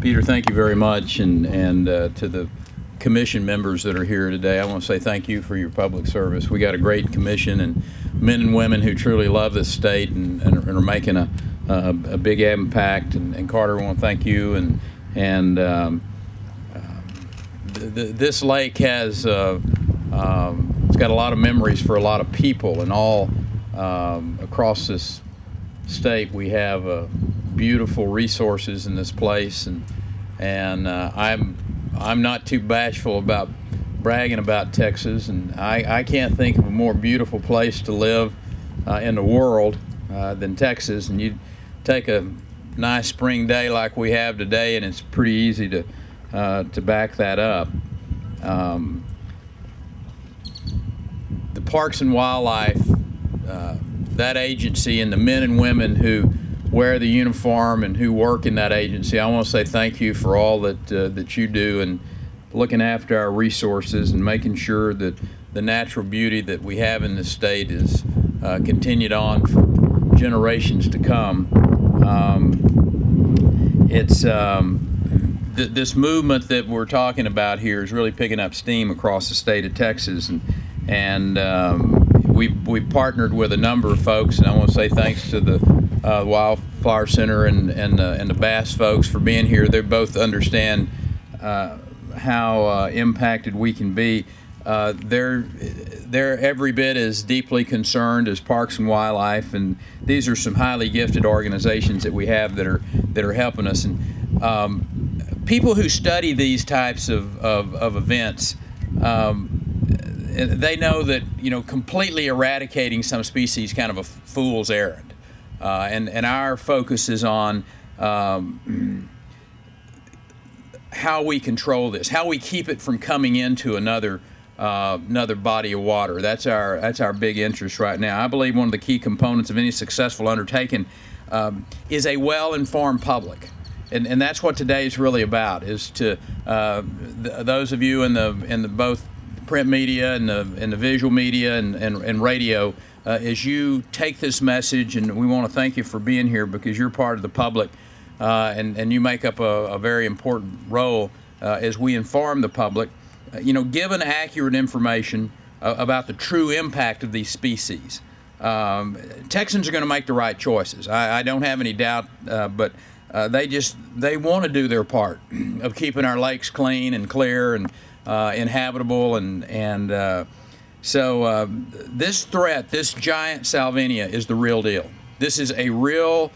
Peter, thank you very much, and to the commission members that are here today, I want to say thank you for your public service. We got a great commission and men and women who truly love this state and are making a big impact. And Carter, I want to thank you. This lake has it's got a lot of memories for a lot of people, and all across this state we have beautiful resources in this place, and I'm not too bashful about bragging about Texas, and I can't think of a more beautiful place to live in the world than Texas. And you take a nice spring day like we have today, and it's pretty easy to back that up. The Parks and Wildlife, that agency, and the men and women who wear the uniform and who work in that agency, I want to say thank you for all that you do and looking after our resources and making sure that the natural beauty that we have in this state is continued on for generations to come. This movement that we're talking about here is really picking up steam across the state of Texas, and we've partnered with a number of folks, and I want to say thanks to the Wildflower Center and the Bass folks for being here. They both understand how impacted we can be. They're every bit as deeply concerned as Parks and Wildlife, and these are some highly gifted organizations that we have that are helping us. And people who study these types of events, they know that completely eradicating some species is kind of a fool's errand, and our focus is on how we control this, how we keep it from coming into another body of water. That's our big interest right now. I believe one of the key components of any successful undertaking is a well-informed public, and that's what today is really about. Is to those of you in the both print media and the visual media and radio, as you take this message, and we want to thank you for being here because you're part of the public, and you make up a very important role as we inform the public. Given accurate information about the true impact of these species, Texans are going to make the right choices. I don't have any doubt, but they want to do their part of keeping our lakes clean and clear and inhabitable, and so this threat, this giant Salvinia, is the real deal. This is a real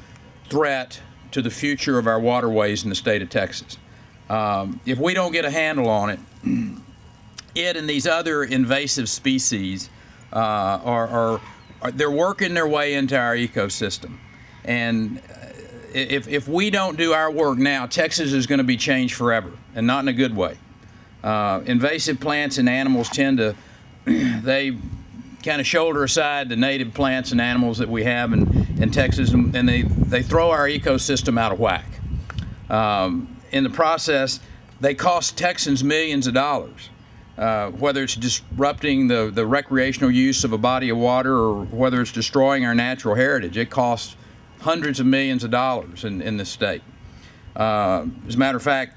threat to the future of our waterways in the state of Texas. If we don't get a handle on it, it and these other invasive species they're working their way into our ecosystem, and if we don't do our work now, Texas is going to be changed forever, and not in a good way. Invasive plants and animals tend to they kind of shoulder aside the native plants and animals that we have in Texas, and they throw our ecosystem out of whack. In the process, they cost Texans millions of dollars, whether it's disrupting the recreational use of a body of water or whether it's destroying our natural heritage. It costs hundreds of millions of dollars in this state. As a matter of fact,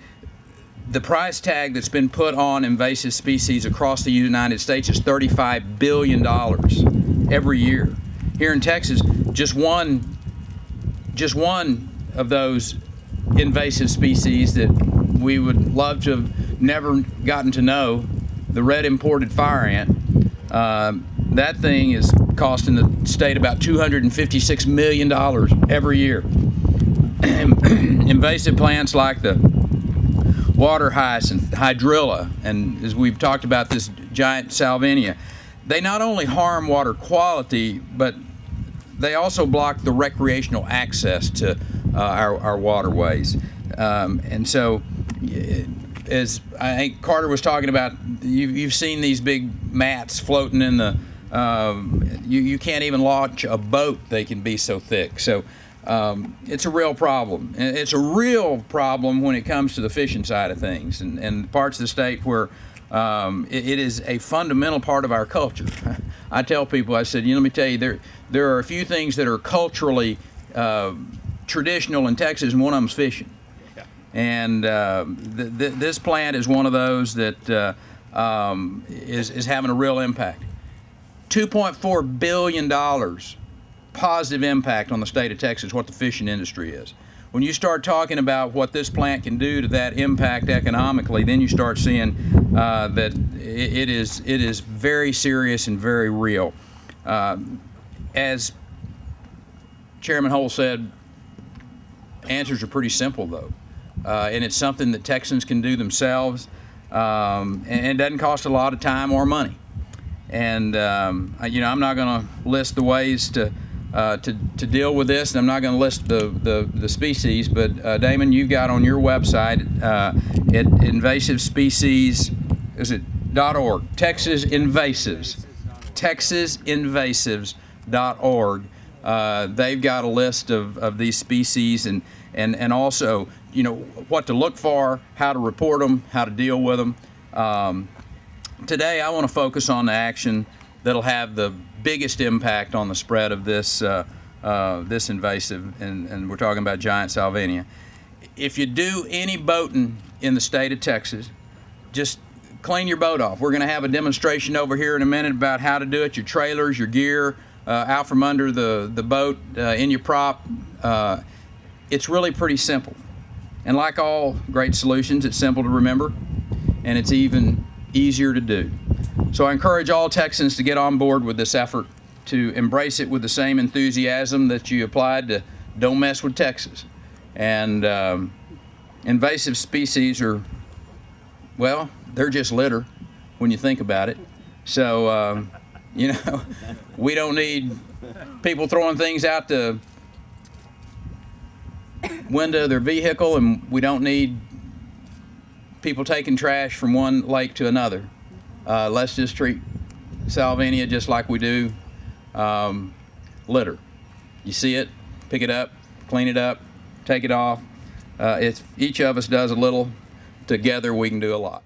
the price tag that's been put on invasive species across the United States is $35 billion every year. Here in Texas, just one of those invasive species that we would love to have never gotten to know, the red imported fire ant, that thing is costing the state about $256 million every year. Invasive plants like the water hyacinth, hydrilla, and as we've talked about, this giant Salvinia, they not only harm water quality, but they also block the recreational access to our waterways. And so, as I think Carter was talking about, you've seen these big mats floating in the, you can't even launch a boat, they can be so thick. So it's a real problem. And it's a real problem when it comes to the fishing side of things, and parts of the state where it is a fundamental part of our culture. I tell people, I said, let me tell you, there are a few things that are culturally traditional in Texas, and one of them's fishing. And this plant is one of those that is having a real impact. $2.4 billion positive impact on the state of Texas, what the fishing industry is. When you start talking about what this plant can do to that impact economically, then you start seeing that it is very serious and very real. As Chairman Hole said, answers are pretty simple though, and it's something that Texans can do themselves, and it doesn't cost a lot of time or money. And you know, I'm not going to list the ways to deal with this, and I'm not going to list the species, but Damon, you've got on your website at invasive species, is it .org? Texas Invasives, TexasInvasives.org. They've got a list of these species and also, you know, what to look for, how to report them, how to deal with them. Today I want to focus on the action that'll have the biggest impact on the spread of this this invasive, and we're talking about giant Salvinia. If you do any boating in the state of Texas, just clean your boat off. We're going to have a demonstration over here in a minute about how to do it. Your trailers, your gear, out from under the boat, in your prop. It's really pretty simple. And like all great solutions, it's simple to remember, and it's even easier to do. So I encourage all Texans to get on board with this effort, to embrace it with the same enthusiasm that you applied to Don't Mess with Texas. And invasive species are, well, they're just litter when you think about it. So, you know, we don't need people throwing things out the window of their vehicle, and we don't need people taking trash from one lake to another. Let's just treat Salvinia just like we do litter. You see it, pick it up, clean it up, take it off. If each of us does a little, together we can do a lot.